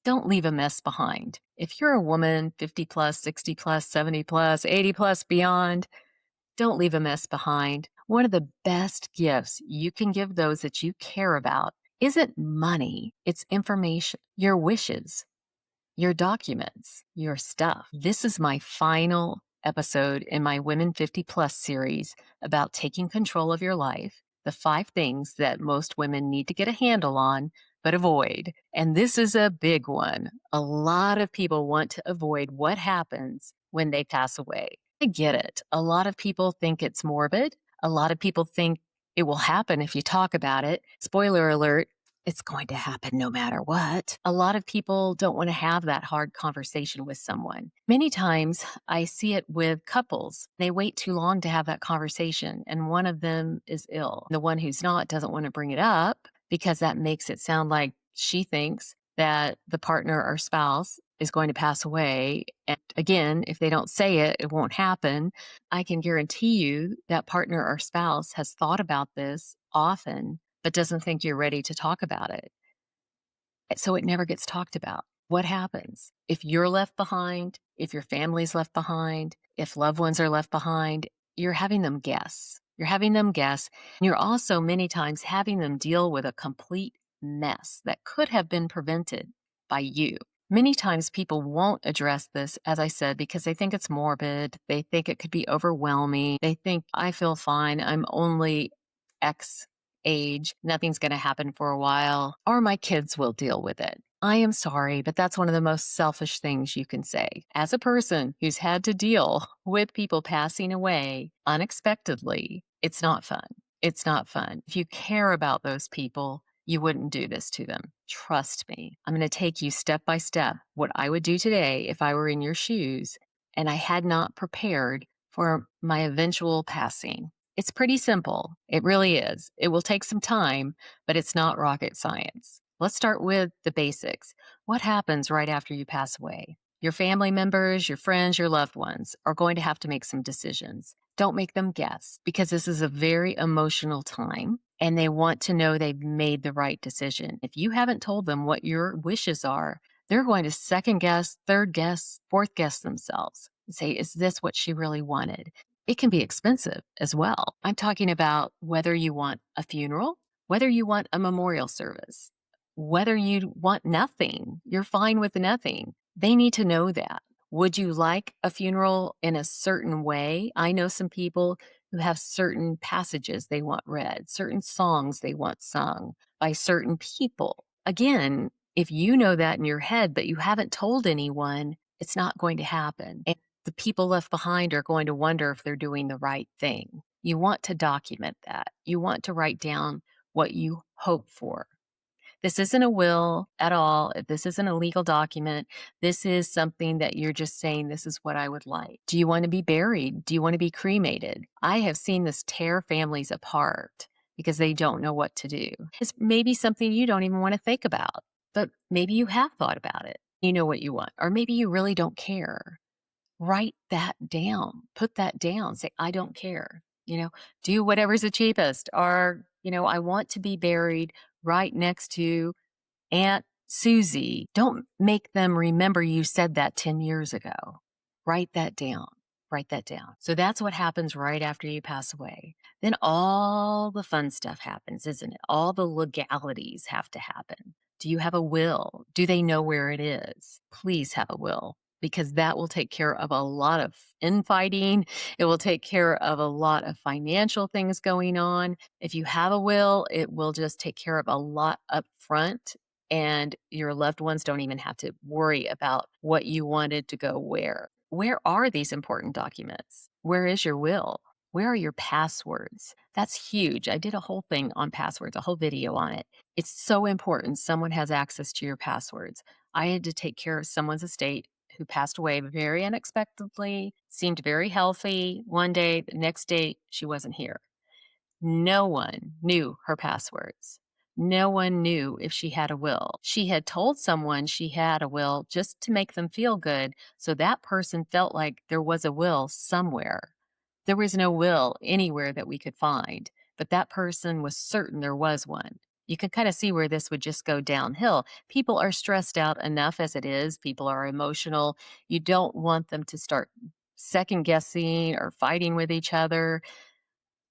Don't leave a mess behind. If you're a woman, 50 plus, 60 plus, 70 plus, 80 plus, beyond, don't leave a mess behind. One of the best gifts you can give those that you care about isn't money, it's information, your wishes, your documents, your stuff. This is my final episode in my Women 50 Plus series about taking control of your life, the 5 things that most women need to get a handle on but avoid. And this is a big one. A lot of people want to avoid what happens when they pass away. I get it. A lot of people think it's morbid. A lot of people think it will happen if you talk about it. Spoiler alert, it's going to happen no matter what. A lot of people don't want to have that hard conversation with someone. Many times I see it with couples. They wait too long to have that conversation, and one of them is ill. The one who's not doesn't want to bring it up because that makes it sound like she thinks that the partner or spouse is going to pass away. And again, if they don't say it, it won't happen. I can guarantee you that partner or spouse has thought about this often, but doesn't think you're ready to talk about it. So it never gets talked about. What happens if you're left behind, if your family's left behind, if loved ones are left behind? You're having them guess. You're having them guess. And you're also many times having them deal with a complete mess that could have been prevented by you. Many times people won't address this, as I said, because they think it's morbid. They think it could be overwhelming. They think, I feel fine. I'm only X age. Nothing's going to happen for a while, or my kids will deal with it. I am sorry, but that's one of the most selfish things you can say. As a person who's had to deal with people passing away unexpectedly, it's not fun. It's not fun. If you care about those people, you wouldn't do this to them. Trust me. I'm going to take you step by step what I would do today if I were in your shoes and I had not prepared for my eventual passing. It's pretty simple. It really is. It will take some time, but it's not rocket science. Let's start with the basics. What happens right after you pass away? Your family members, your friends, your loved ones are going to have to make some decisions. Don't make them guess, because this is a very emotional time and they want to know they've made the right decision. If you haven't told them what your wishes are, they're going to second guess, third guess, fourth guess themselves and say, is this what she really wanted? It can be expensive as well. I'm talking about whether you want a funeral, whether you want a memorial service, whether you want nothing. You're fine with nothing. They need to know that. Would you like a funeral in a certain way? I know some people who have certain passages they want read, certain songs they want sung by certain people. Again, if you know that in your head, but you haven't told anyone, it's not going to happen. And the people left behind are going to wonder if they're doing the right thing. You want to document that. You want to write down what you hope for. This isn't a will at all. This isn't a legal document. This is something that you're just saying, this is what I would like. Do you want to be buried? Do you want to be cremated? I have seen this tear families apart because they don't know what to do. It's maybe something you don't even want to think about, but maybe you have thought about it. You know what you want, or maybe you really don't care. Write that down. Put that down. Say, I don't care. Do whatever's the cheapest. Or, I want to be buried right next to Aunt Susie. Don't make them remember you said that 10 years ago. Write that down. Write that down. So that's what happens right after you pass away. Then all the fun stuff happens, isn't it? All the legalities have to happen. Do you have a will? Do they know where it is? Please have a will, because that will take care of a lot of infighting. It will take care of a lot of financial things going on. If you have a will, it will just take care of a lot up front, and your loved ones don't even have to worry about what you wanted to go where. Where are these important documents? Where is your will? Where are your passwords? That's huge. I did a whole thing on passwords, a whole video on it. It's so important someone has access to your passwords. I had to take care of someone's estate who passed away very unexpectedly, seemed very healthy one day. The next day, she wasn't here. No one knew her passwords. No one knew if she had a will. She had told someone she had a will just to make them feel good, so that person felt like there was a will somewhere. There was no will anywhere that we could find, but that person was certain there was one. You can kind of see where this would just go downhill. People are stressed out enough as it is. People are emotional. You don't want them to start second guessing or fighting with each other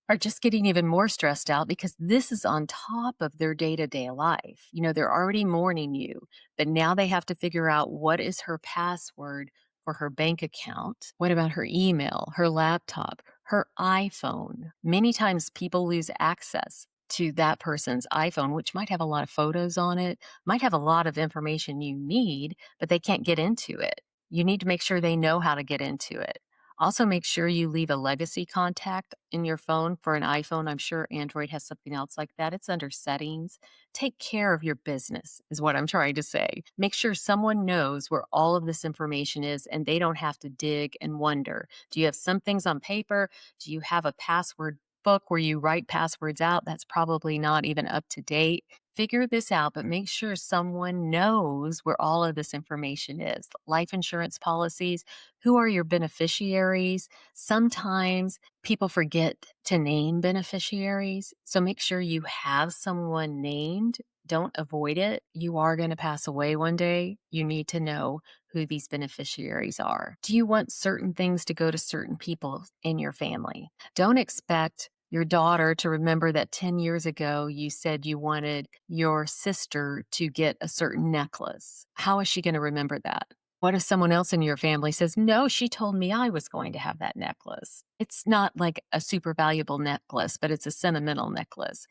are just getting even more stressed out because this is on top of their day to day life. They're already mourning you, but now they have to figure out what is her password for her bank account. What about her email, her laptop, her iPhone? Many times people lose access to that person's iPhone, which might have a lot of photos on it, might have a lot of information you need, but they can't get into it. You need to make sure they know how to get into it. Also, make sure you leave a legacy contact in your phone for an iPhone. I'm sure Android has something else like that. It's under settings. Take care of your business, is what I'm trying to say. Make sure someone knows where all of this information is and they don't have to dig and wonder. Do you have some things on paper? Do you have a password book where you write passwords out? That's probably not even up to date. Figure this out, but make sure someone knows where all of this information is. Life insurance policies, who are your beneficiaries? Sometimes people forget to name beneficiaries. So make sure you have someone named. Don't avoid it. You are going to pass away one day. You need to know who these beneficiaries are. Do you want certain things to go to certain people in your family? Don't expect your daughter to remember that 10 years ago you said you wanted your sister to get a certain necklace. How is she going to remember that? What if someone else in your family says, no, she told me I was going to have that necklace? It's not like a super valuable necklace, but it's a sentimental necklace.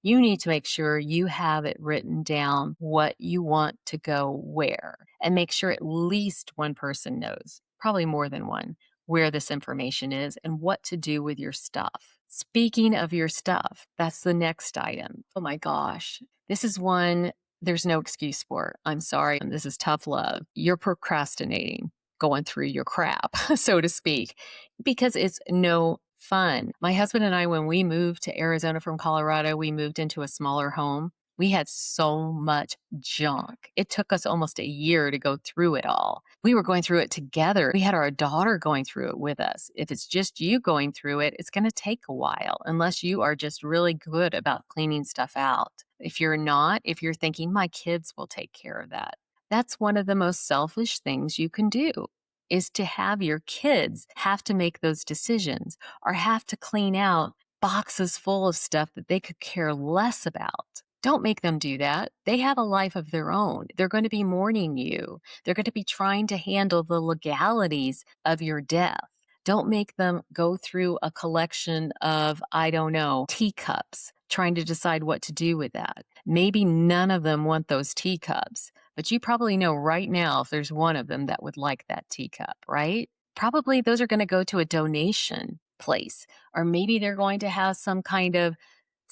You need to make sure you have it written down what you want to go where and make sure at least one person knows, probably more than one, where this information is and what to do with your stuff. Speaking of your stuff, that's the next item. Oh my gosh. This is one there's no excuse for it. I'm sorry. This is tough love. You're procrastinating, going through your crap, so to speak, because it's no fun. My husband and I, when we moved to Arizona from Colorado, we moved into a smaller home. We had so much junk. It took us almost a year to go through it all. We were going through it together. We had our daughter going through it with us. If it's just you going through it, it's going to take a while unless you are just really good about cleaning stuff out. If you're not, if you're thinking my kids will take care of that, that's one of the most selfish things you can do is to have your kids have to make those decisions or have to clean out boxes full of stuff that they could care less about. Don't make them do that. They have a life of their own. They're going to be mourning you. They're going to be trying to handle the legalities of your death. Don't make them go through a collection of, I don't know, teacups, trying to decide what to do with that. Maybe none of them want those teacups, but you probably know right now if there's one of them that would like that teacup, right? Probably those are going to go to a donation place, or maybe they're going to have some kind of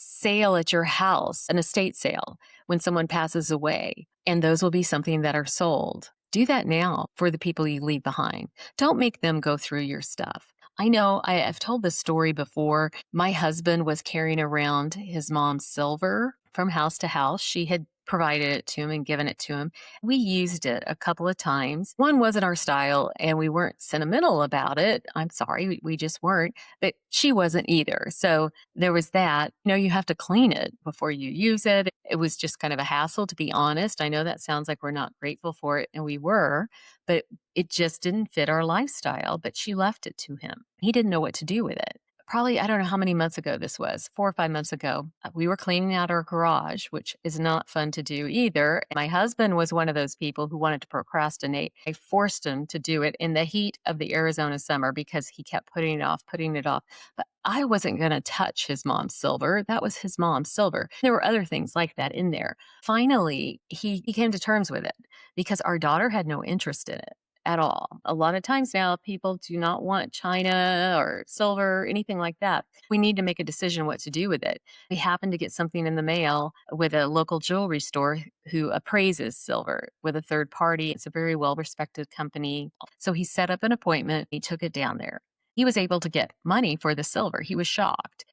sale at your house, an estate sale, when someone passes away, and those will be something that are sold. Do that now for the people you leave behind. Don't make them go through your stuff. I know I've told this story before. My husband was carrying around his mom's silver from house to house. She had provided it to him and given it to him. We used it a couple of times. One wasn't our style and we weren't sentimental about it. I'm sorry, we just weren't, but she wasn't either. So there was that. You have to clean it before you use it. It was just kind of a hassle, to be honest. I know that sounds like we're not grateful for it, and we were, but it just didn't fit our lifestyle. But she left it to him. He didn't know what to do with it. Probably, I don't know how many months ago this was, 4 or 5 months ago, we were cleaning out our garage, which is not fun to do either. My husband was one of those people who wanted to procrastinate. I forced him to do it in the heat of the Arizona summer because he kept putting it off, putting it off. But I wasn't going to touch his mom's silver. That was his mom's silver. There were other things like that in there. Finally, he came to terms with it because our daughter had no interest in it at all. A lot of times now, people do not want china or silver, anything like that. We need to make a decision what to do with it. We happened to get something in the mail with a local jewelry store who appraises silver with a third party. It's a very well-respected company. So he set up an appointment. He took it down there. He was able to get money for the silver. He was shocked.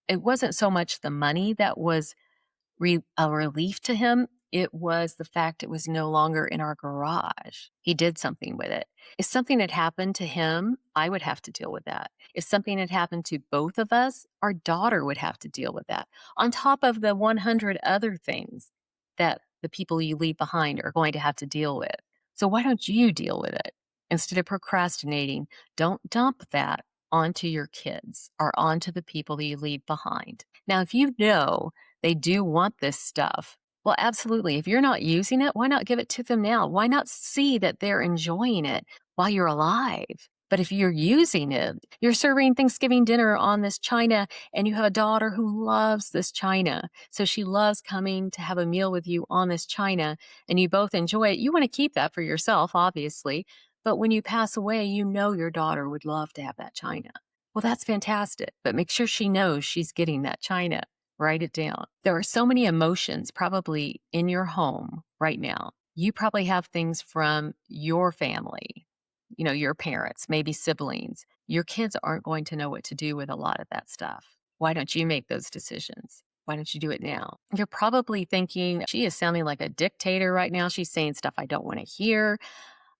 It wasn't so much the money that was a relief to him. It was the fact it was no longer in our garage. He did something with it. If something had happened to him, I would have to deal with that. If something had happened to both of us, our daughter would have to deal with that, on top of the 100 other things that the people you leave behind are going to have to deal with. So why don't you deal with it? Instead of procrastinating, don't dump that onto your kids or onto the people that you leave behind. Now, if you know they do want this stuff, well, absolutely. If you're not using it, why not give it to them now? Why not see that they're enjoying it while you're alive? But if you're using it, you're serving Thanksgiving dinner on this china, and you have a daughter who loves this china. So she loves coming to have a meal with you on this china, and you both enjoy it. You want to keep that for yourself, obviously. But when you pass away, you know your daughter would love to have that china. Well, that's fantastic. But make sure she knows she's getting that china. Write it down. There are so many emotions probably in your home right now. You probably have things from your family, your parents, maybe siblings. Your kids aren't going to know what to do with a lot of that stuff. Why don't you make those decisions? Why don't you do it now? You're probably thinking, she is sounding like a dictator right now. She's saying stuff I don't want to hear.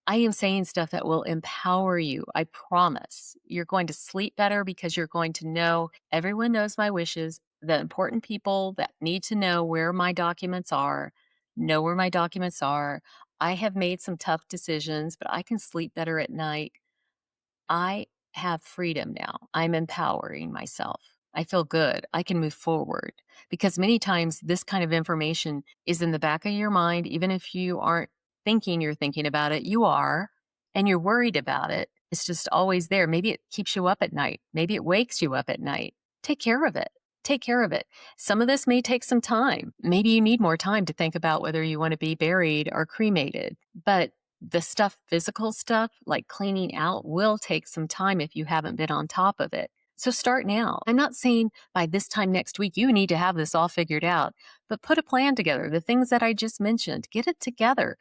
I am saying stuff that will empower you. I promise. You're going to sleep better because you're going to know everyone knows my wishes. The important people that need to know where my documents are, know where my documents are. I have made some tough decisions, but I can sleep better at night. I have freedom now. I'm empowering myself. I feel good. I can move forward because many times this kind of information is in the back of your mind. Even if you aren't thinking you're thinking about it, you are, and you're worried about it. It's just always there. Maybe it keeps you up at night. Maybe it wakes you up at night. Take care of it. Take care of it. Some of this may take some time. Maybe you need more time to think about whether you want to be buried or cremated, but the stuff, physical stuff, like cleaning out, will take some time if you haven't been on top of it. So start now. I'm not saying by this time next week you need to have this all figured out, but put a plan together. The things that I just mentioned, get it together.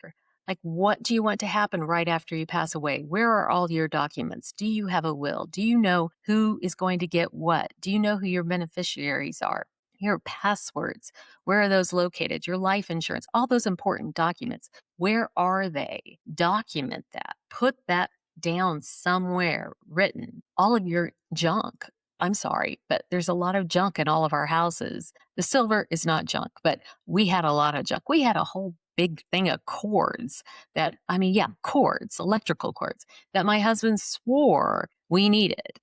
Like, what do you want to happen right after you pass away? Where are all your documents? Do you have a will? Do you know who is going to get what? Do you know who your beneficiaries are? Your passwords, where are those located? Your life insurance, all those important documents. Where are they? Document that. Put that down somewhere written. All of your junk. I'm sorry, but there's a lot of junk in all of our houses. The silver is not junk, but we had a lot of junk. We had a whole big thing of cords cords, electrical cords that my husband swore we needed.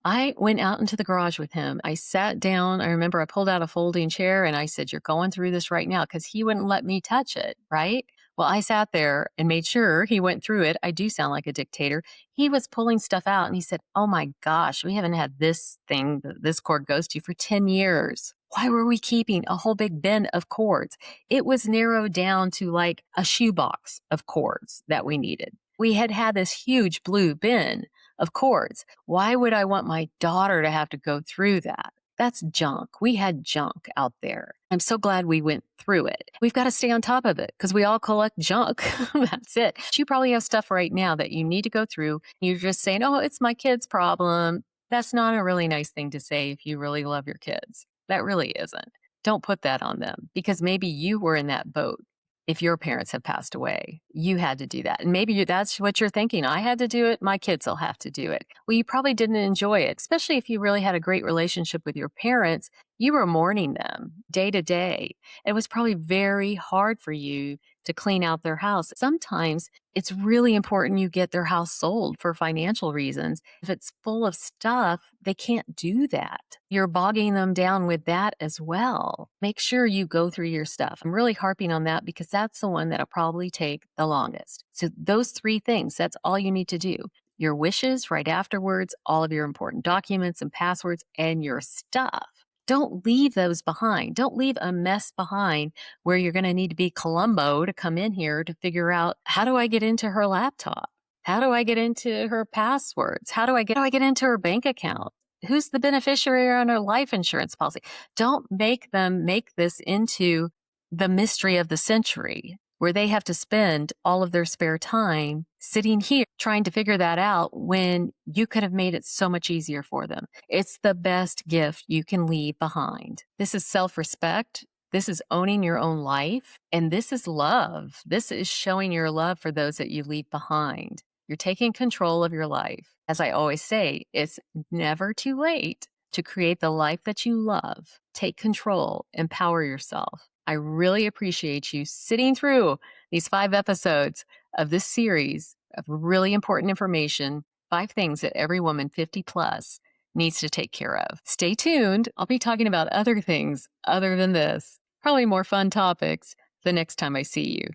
I went out into the garage with him. I sat down. I remember I pulled out a folding chair and I said, "You're going through this right now," because he wouldn't let me touch it, right? Well, I sat there and made sure he went through it. I do sound like a dictator. He was pulling stuff out and he said, "Oh my gosh, we haven't had this thing that this cord goes to for 10 years. Why were we keeping a whole big bin of cords?" It was narrowed down to like a shoebox of cords that we needed. We had had this huge blue bin of cords. Why would I want my daughter to have to go through that? That's junk. We had junk out there. I'm so glad we went through it. We've got to stay on top of it because we all collect junk. That's it. You probably have stuff right now that you need to go through. You're just saying, "Oh, it's my kid's problem." That's not a really nice thing to say if you really love your kids. That really isn't. Don't put that on them because maybe you were in that boat. If your parents have passed away, you had to do that. And maybe that's what you're thinking. I had to do it. My kids will have to do it. Well, you probably didn't enjoy it, especially if you really had a great relationship with your parents. You were mourning them day to day. It was probably very hard for you to clean out their house. Sometimes it's really important you get their house sold for financial reasons. If it's full of stuff, they can't do that. You're bogging them down with that as well. Make sure you go through your stuff. I'm really harping on that because that's the one that'll probably take the longest. So those 3 things, that's all you need to do. Your wishes right afterwards, all of your important documents and passwords, and your stuff. Don't leave those behind. Don't leave a mess behind where you're going to need to be Columbo to come in here to figure out, how do I get into her laptop? How do I get into her passwords? How do I get into her bank account? Who's the beneficiary on her life insurance policy? Don't make them make this into the mystery of the century, where they have to spend all of their spare time sitting here trying to figure that out when you could have made it so much easier for them. It's the best gift you can leave behind. This is self-respect. This is owning your own life, and this is love. This is showing your love for those that you leave behind. You're taking control of your life. As I always say, it's never too late to create the life that you love. Take control, empower yourself. I really appreciate you sitting through these 5 episodes of this series of really important information, 5 things that every woman 50 plus needs to take care of. Stay tuned. I'll be talking about other things other than this, probably more fun topics the next time I see you.